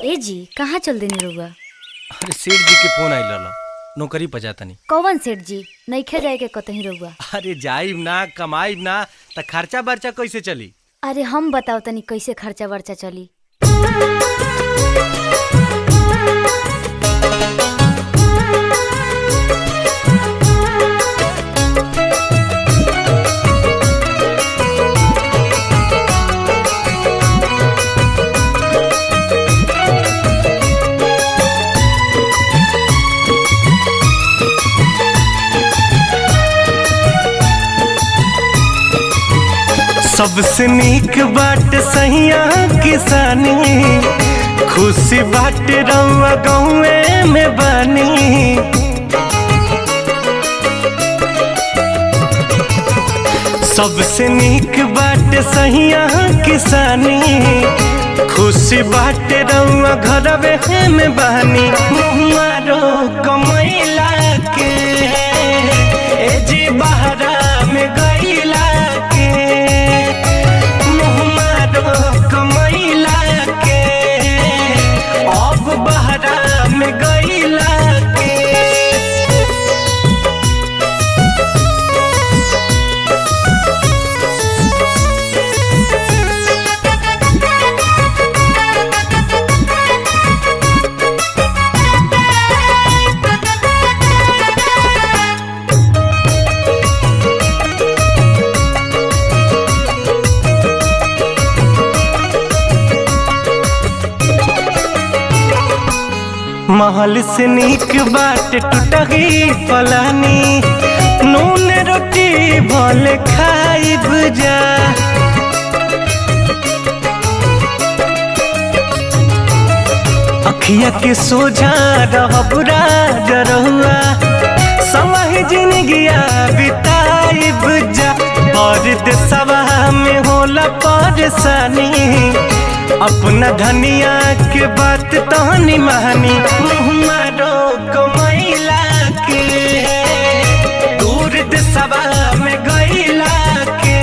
ए जी कहाँ चल देनी रहुआ? अरे सेठ जी के फोन आइल रहला, नौकरी पर जाता नहीं। कौन सेठ जी? नइखे जाए के कतही रहुआ? अरे जाइब ना कमाइब ना त खर्चा बर्चा कैसे चली? अरे हम बताओ तनी कैसे खर्चा वर्चा चली। सबसे नीक बाट सहिया किसानी, खुशी बाट रउआ गाँवे में बानी। सबसे नीक बाट सहिया किसानी, खुशी बाट रउआ घरवे में बानी। मुहमारो कमैला के ए जी बहरा में गईला के, कमैला के अब बहरा में गईला के। महल से नीक बाट टूटही पलानी, नून रोटी भले खाइब जा। अखिया के सोझा रहब राज रहुआ, समय जिंदगिया बिताइब जा। और देशवा में होला परेशानी, अपना धनिया के बात तहनी महानी। मुहमारो कमैला के दूर देशवा में गईला के,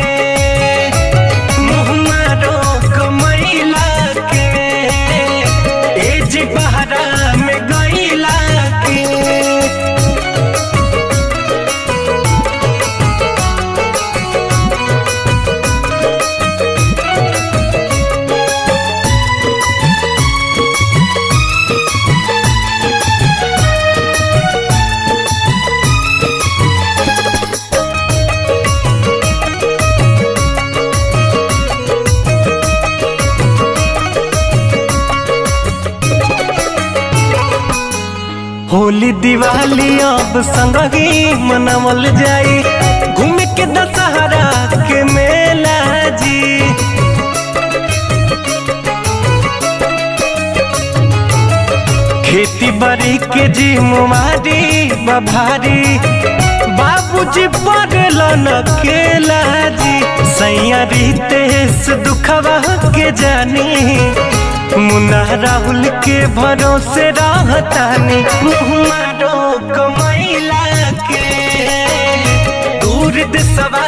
मुहमारो कमैला के ए जी बहरा में गईला के। होली दिवाली अब संगही मनावल जाई, घूमे के दशहरा के मेला जी। खेती बाड़ी के जी मुमारी बभारी, बाबूजी पड़लन अकेला जी। सैया रितेश दुखवा के जानी, मुन्ना राहुल के भरोसे रहतानी। मुहमारो कमैला के दूर देशवा